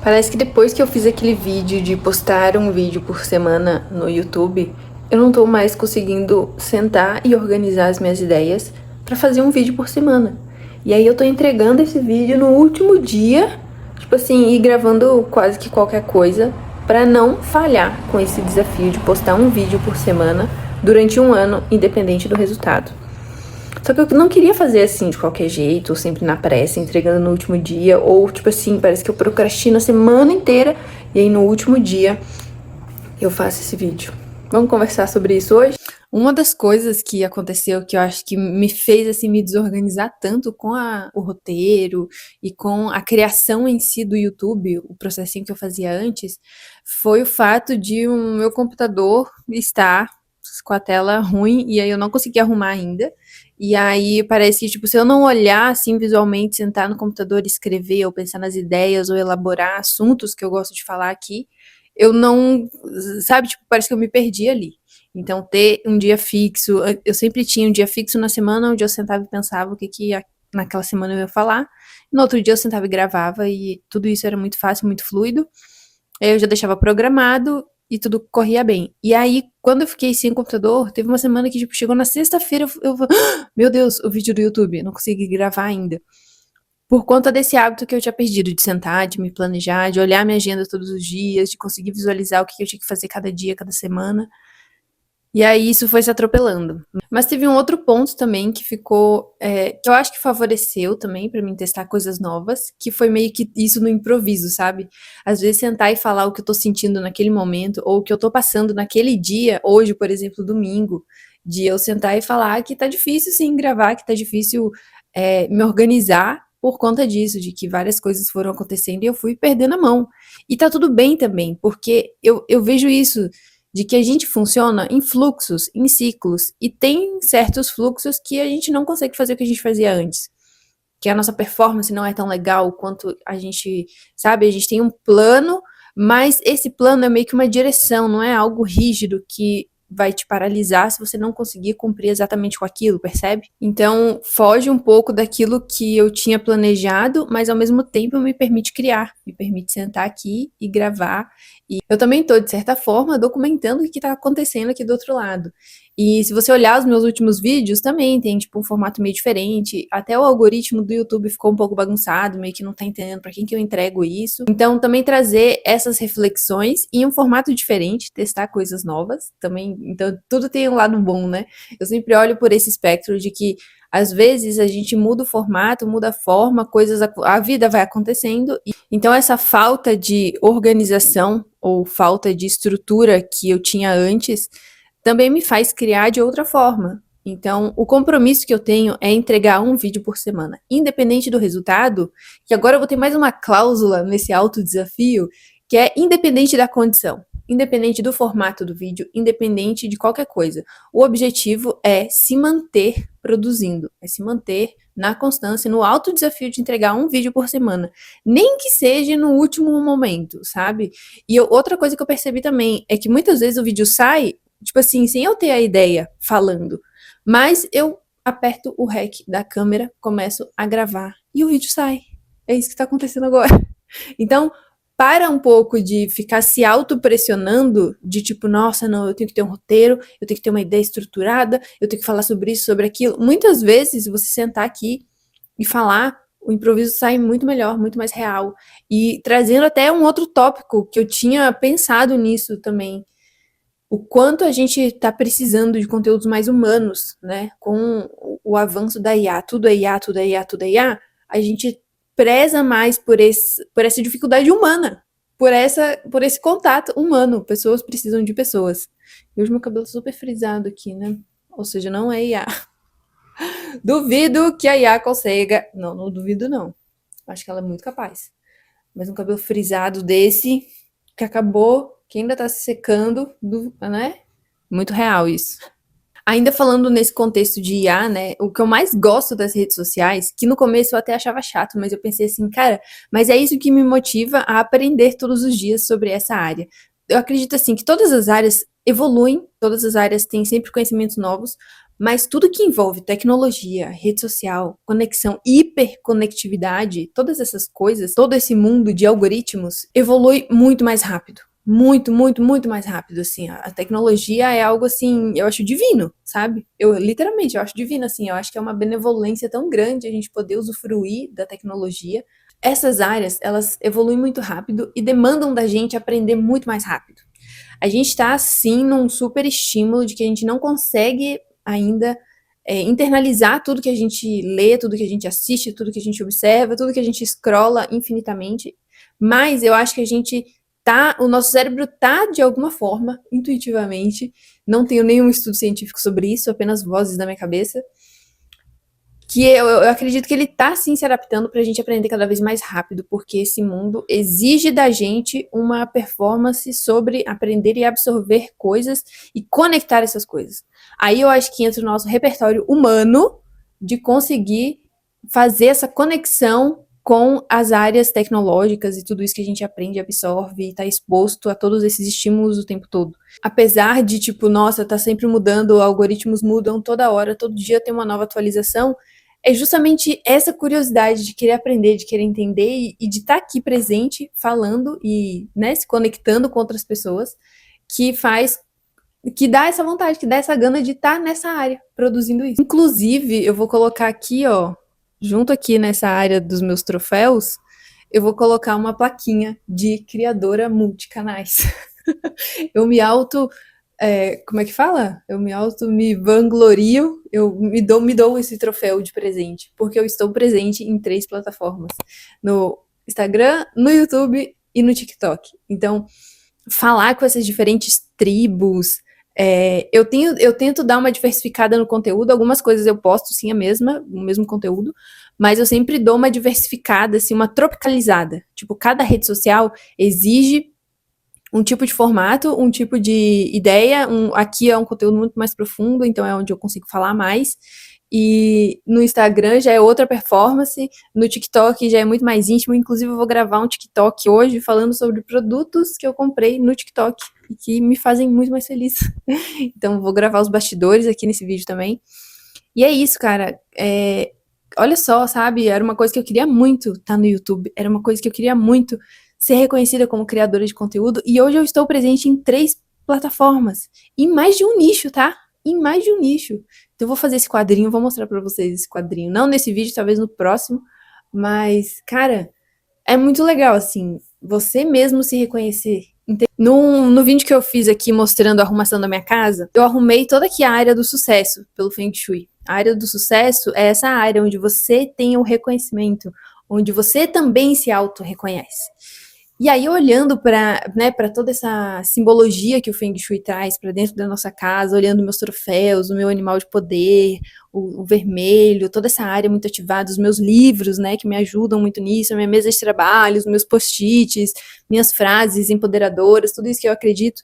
Parece que depois que eu fiz aquele vídeo de postar um vídeo por semana no YouTube, eu não tô mais conseguindo sentar e organizar as minhas ideias pra fazer um vídeo por semana. E aí eu tô entregando esse vídeo no último dia, tipo assim, e gravando quase que qualquer coisa pra não falhar com esse desafio de postar um vídeo por semana durante um ano, independente do resultado. Só que eu não queria fazer assim de qualquer jeito, ou sempre na pressa, entregando no último dia, ou tipo assim, parece que eu procrastino a semana inteira e aí no último dia eu faço esse vídeo. Vamos conversar sobre isso hoje? Uma das coisas que aconteceu que eu acho que me fez assim me desorganizar tanto com o roteiro e com a criação em si do YouTube, o processinho que eu fazia antes, foi o fato de o meu computador estar com a tela ruim e aí eu não consegui arrumar ainda. E aí parece que, tipo, se eu não olhar assim visualmente, sentar no computador e escrever, ou pensar nas ideias, ou elaborar assuntos que eu gosto de falar aqui, eu não, sabe, tipo, parece que eu me perdi ali. Então, ter um dia fixo, eu sempre tinha um dia fixo na semana onde eu sentava e pensava o que naquela semana eu ia falar. No outro dia eu sentava e gravava e tudo isso era muito fácil, muito fluido. Aí eu já deixava programado e tudo corria bem. E aí, quando eu fiquei sem computador, teve uma semana que, tipo, chegou na sexta-feira, meu Deus, o vídeo do YouTube, eu não consegui gravar ainda. Por conta desse hábito que eu tinha perdido, de sentar, de me planejar, de olhar minha agenda todos os dias, de conseguir visualizar o que eu tinha que fazer cada dia, cada semana. E aí isso foi se atropelando. Mas teve um outro ponto também que ficou, que eu acho que favoreceu também pra mim testar coisas novas, que foi meio que isso no improviso, sabe? Às vezes sentar e falar o que eu tô sentindo naquele momento, ou o que eu tô passando naquele dia, hoje, por exemplo, domingo, de eu sentar e falar que tá difícil sim gravar, que tá difícil me organizar por conta disso, de que várias coisas foram acontecendo e eu fui perdendo a mão. E tá tudo bem também, porque eu vejo isso de que a gente funciona em fluxos, em ciclos, e tem certos fluxos que a gente não consegue fazer o que a gente fazia antes. Que a nossa performance não é tão legal quanto a gente, sabe, a gente tem um plano, mas esse plano é meio que uma direção, não é algo rígido que vai te paralisar se você não conseguir cumprir exatamente com aquilo, percebe? Então, foge um pouco daquilo que eu tinha planejado, mas ao mesmo tempo me permite criar, me permite sentar aqui e gravar. E eu também tô, de certa forma, documentando o que tá acontecendo aqui do outro lado. E se você olhar os meus últimos vídeos, também tem, tipo, um formato meio diferente. Até o algoritmo do YouTube ficou um pouco bagunçado, meio que não tá entendendo pra quem que eu entrego isso. Então, também trazer essas reflexões em um formato diferente, testar coisas novas também. Então, tudo tem um lado bom, né? Eu sempre olho por esse espectro de que às vezes a gente muda o formato, muda a forma, a vida vai acontecendo. Então essa falta de organização ou falta de estrutura que eu tinha antes também me faz criar de outra forma. Então, o compromisso que eu tenho é entregar um vídeo por semana, independente do resultado, que agora eu vou ter mais uma cláusula nesse autodesafio, que é independente da condição, independente do formato do vídeo, independente de qualquer coisa. O objetivo é se manter produzindo, é se manter na constância, no alto desafio de entregar um vídeo por semana, nem que seja no último momento, sabe? E outra coisa que eu percebi também é que muitas vezes o vídeo sai, tipo assim, sem eu ter a ideia falando, mas eu aperto o REC da câmera, começo a gravar e o vídeo sai. É isso que tá acontecendo agora. Então, para um pouco de ficar se autopressionando, de tipo, nossa, não, eu tenho que ter um roteiro, eu tenho que ter uma ideia estruturada, eu tenho que falar sobre isso, sobre aquilo. Muitas vezes, você sentar aqui e falar, o improviso sai muito melhor, muito mais real. E trazendo até um outro tópico, que eu tinha pensado nisso também, o quanto a gente está precisando de conteúdos mais humanos, né? Com o avanço da IA, tudo é IA, tudo é IA, tudo é IA, a gente preza mais por essa dificuldade humana, por esse contato humano. Pessoas precisam de pessoas. E hoje meu cabelo tá super frisado aqui, né? Ou seja, não é IA. Duvido que a IA consiga. Não, não duvido, não. Acho que ela é muito capaz. Mas um cabelo frisado desse, que acabou, que ainda tá se secando, né? Muito real isso. Ainda falando nesse contexto de IA, né? O que eu mais gosto das redes sociais, que no começo eu até achava chato, mas eu pensei assim, cara, mas é isso que me motiva a aprender todos os dias sobre essa área. Eu acredito assim que todas as áreas evoluem, todas as áreas têm sempre conhecimentos novos, Mas tudo que envolve tecnologia, rede social, conexão, hiperconectividade, todas essas coisas, todo esse mundo de algoritmos evolui muito mais rápido. Muito, muito, muito mais rápido, assim. A tecnologia é algo, assim, eu acho divino, sabe? Literalmente, eu acho divino, assim. Eu acho que é uma benevolência tão grande a gente poder usufruir da tecnologia. Essas áreas, elas evoluem muito rápido e demandam da gente aprender muito mais rápido. A gente está, assim, num super estímulo de que a gente não consegue ainda internalizar tudo que a gente lê, tudo que a gente assiste, tudo que a gente observa, tudo que a gente scrolla infinitamente. Mas eu acho que a gente o nosso cérebro tá, de alguma forma, intuitivamente, não tenho nenhum estudo científico sobre isso, apenas vozes da minha cabeça, que eu acredito que ele tá sim se adaptando pra gente aprender cada vez mais rápido, porque esse mundo exige da gente uma performance sobre aprender e absorver coisas e conectar essas coisas. Aí eu acho que entra o nosso repertório humano de conseguir fazer essa conexão com as áreas tecnológicas e tudo isso que a gente aprende, absorve e está exposto a todos esses estímulos o tempo todo. Apesar de, tipo, nossa, tá sempre mudando, algoritmos mudam toda hora, todo dia tem uma nova atualização, é justamente essa curiosidade de querer aprender, de querer entender e de estar aqui presente, falando e, né, se conectando com outras pessoas, que faz, que dá essa vontade, que dá essa gana de estar nessa área, produzindo isso. Inclusive, eu vou colocar aqui, ó, junto aqui nessa área dos meus troféus, eu vou colocar uma plaquinha de criadora multicanais. Eu me auto como é que fala? Eu me vanglorio, eu me dou esse troféu de presente, porque eu estou presente em 3 plataformas, no Instagram, no YouTube e no TikTok. Então, falar com essas diferentes tribos, eu tento dar uma diversificada no conteúdo, algumas coisas eu posto sim o mesmo conteúdo, mas eu sempre dou uma diversificada, assim, uma tropicalizada. Tipo, cada rede social exige um tipo de formato, um tipo de ideia, aqui é um conteúdo muito mais profundo, então é onde eu consigo falar mais. E no Instagram já é outra performance, no TikTok já é muito mais íntimo, inclusive eu vou gravar um TikTok hoje falando sobre produtos que eu comprei no TikTok e que me fazem muito mais feliz. Então vou gravar os bastidores aqui nesse vídeo também. E é isso, cara. Olha só, sabe? Era uma coisa que eu queria muito estar no YouTube. Era uma coisa que eu queria muito ser reconhecida como criadora de conteúdo. E hoje eu estou presente em 3 plataformas. Em mais de um nicho, tá? Em mais de um nicho. Então eu vou fazer esse quadrinho, vou mostrar pra vocês esse quadrinho. Não nesse vídeo, talvez no próximo. Mas, cara, é muito legal, assim, você mesmo se reconhecer. No vídeo que eu fiz aqui mostrando a arrumação da minha casa, eu arrumei toda aqui a área do sucesso pelo Feng Shui. A área do sucesso é essa área onde você tem o reconhecimento, onde você também se auto-reconhece. E aí, olhando para, né, para toda essa simbologia que o Feng Shui traz para dentro da nossa casa, olhando meus troféus, o meu animal de poder, o vermelho, toda essa área muito ativada, os meus livros, né, que me ajudam muito nisso, a minha mesa de trabalho, os meus post-its, minhas frases empoderadoras, tudo isso que eu acredito,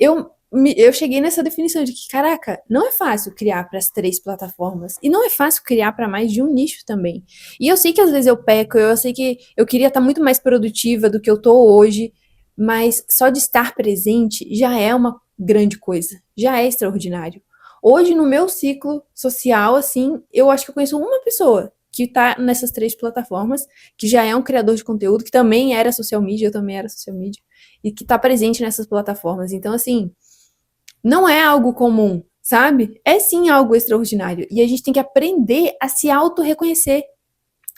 eu cheguei nessa definição de que, caraca, não é fácil criar para as 3 plataformas. E não é fácil criar para mais de um nicho também. E eu sei que às vezes eu peco, eu sei que eu queria estar muito mais produtiva do que eu tô hoje, mas só de estar presente já é uma grande coisa, já é extraordinário. Hoje, no meu ciclo social, assim, eu acho que eu conheço uma pessoa que tá nessas 3 plataformas, que já é um criador de conteúdo, que também era social media, eu também era social media, e que tá presente nessas plataformas. Então, assim, não é algo comum, sabe? É sim algo extraordinário. E a gente tem que aprender a se auto-reconhecer.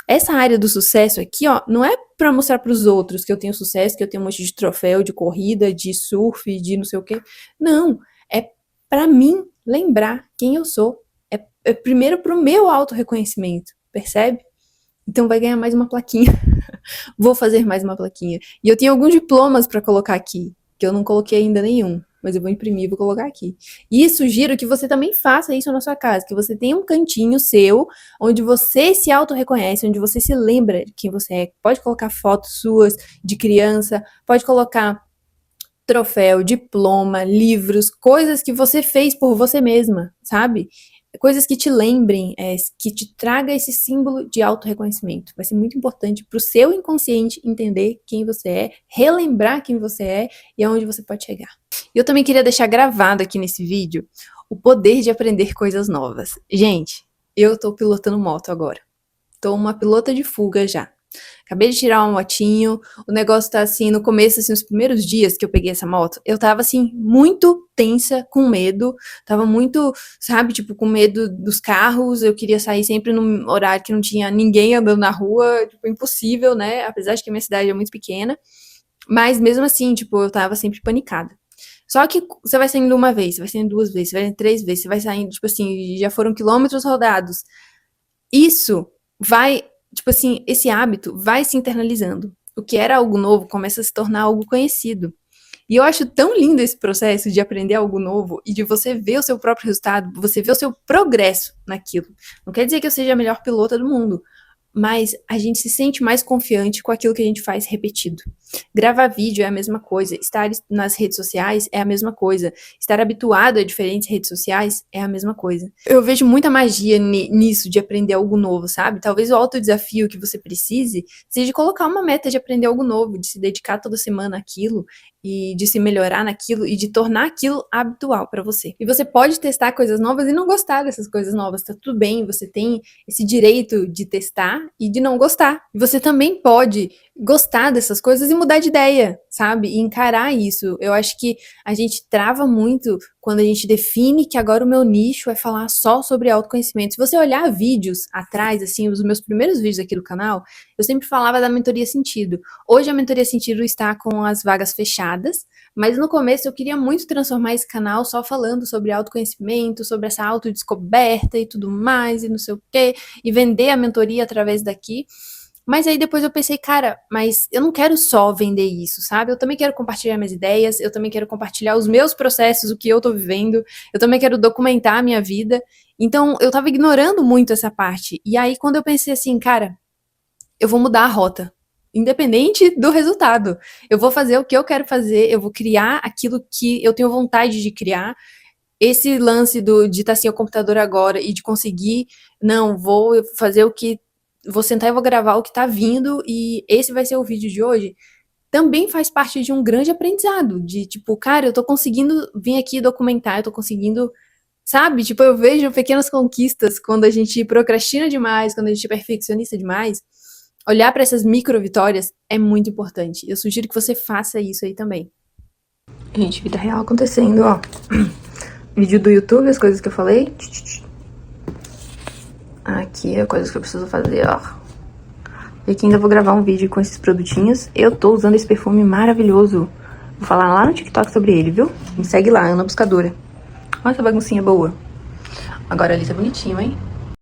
Essa área do sucesso aqui, ó, não é para mostrar para os outros que eu tenho sucesso, que eu tenho um monte de troféu de corrida, de surf, de não sei o quê. Não, é para mim lembrar quem eu sou. É primeiro pro meu auto-reconhecimento, percebe? Então vai ganhar mais uma plaquinha. Vou fazer mais uma plaquinha. E eu tenho alguns diplomas para colocar aqui, que eu não coloquei ainda nenhum, mas eu vou imprimir e vou colocar aqui. E sugiro que você também faça isso na sua casa, que você tenha um cantinho seu, onde você se auto-reconhece, onde você se lembra de quem você é. Pode colocar fotos suas de criança, pode colocar troféu, diploma, livros, coisas que você fez por você mesma, sabe? Coisas que te lembrem, que te traga esse símbolo de auto-reconhecimento. Vai ser muito importante para o seu inconsciente entender quem você é, relembrar quem você é e aonde você pode chegar. E eu também queria deixar gravado aqui nesse vídeo o poder de aprender coisas novas. Gente, eu tô pilotando moto agora. Tô uma pilota de fuga já. Acabei de tirar uma motinho, o negócio tá assim, no começo, assim, os primeiros dias que eu peguei essa moto, eu tava assim, muito tensa, com medo, tava muito, sabe, tipo, com medo dos carros, eu queria sair sempre num horário que não tinha ninguém andando na rua, tipo, impossível, né, apesar de que a minha cidade é muito pequena, mas mesmo assim, tipo, eu tava sempre panicada. Só que você vai saindo uma vez, você vai saindo duas vezes, você vai saindo três vezes, você vai saindo, tipo assim, já foram quilômetros rodados. Isso vai, tipo assim, esse hábito vai se internalizando. O que era algo novo começa a se tornar algo conhecido. E eu acho tão lindo esse processo de aprender algo novo e de você ver o seu próprio resultado, você ver o seu progresso naquilo. Não quer dizer que eu seja a melhor pilota do mundo, mas a gente se sente mais confiante com aquilo que a gente faz repetido. Gravar vídeo é a mesma coisa, estar nas redes sociais é a mesma coisa, estar habituado a diferentes redes sociais é a mesma coisa. Eu vejo muita magia nisso de aprender algo novo, sabe? Talvez o autodesafio que você precise seja de colocar uma meta de aprender algo novo, de se dedicar toda semana àquilo e de se melhorar naquilo e de tornar aquilo habitual para você. E você pode testar coisas novas e não gostar dessas coisas novas, tá tudo bem, você tem esse direito de testar e de não gostar. E você também pode gostar dessas coisas e mudar de ideia, sabe? E encarar isso. Eu acho que a gente trava muito quando a gente define que agora o meu nicho é falar só sobre autoconhecimento. Se você olhar vídeos atrás, assim, os meus primeiros vídeos aqui do canal, eu sempre falava da mentoria sentido. Hoje a mentoria sentido está com as vagas fechadas, mas no começo eu queria muito transformar esse canal só falando sobre autoconhecimento, sobre essa autodescoberta e tudo mais, e não sei o quê, e vender a mentoria através daqui. Mas aí depois eu pensei, cara, mas eu não quero só vender isso, sabe? Eu também quero compartilhar minhas ideias, eu também quero compartilhar os meus processos, o que eu tô vivendo, eu também quero documentar a minha vida. Então eu tava ignorando muito essa parte. E aí quando eu pensei assim, cara, eu vou mudar a rota, independente do resultado. Eu vou fazer o que eu quero fazer, eu vou criar aquilo que eu tenho vontade de criar. Esse lance de estar assim ao computador agora e de conseguir, não, vou fazer o que vou sentar e vou gravar o que tá vindo e esse vai ser o vídeo de hoje, também faz parte de um grande aprendizado, de tipo, cara, eu tô conseguindo vir aqui documentar, eu tô conseguindo, sabe? Tipo, eu vejo pequenas conquistas quando a gente procrastina demais, quando a gente é perfeccionista demais, olhar pra essas micro vitórias é muito importante. Eu sugiro que você faça isso aí também. Gente, vida real acontecendo, ó. Vídeo do YouTube, as coisas que eu falei. Aqui é coisas que eu preciso fazer, ó. E aqui ainda vou gravar um vídeo com esses produtinhos. Eu tô usando esse perfume maravilhoso. Vou falar lá no TikTok sobre ele, viu? Me segue lá, Ana Buscadora. Olha essa baguncinha boa. Agora ali tá bonitinho, hein?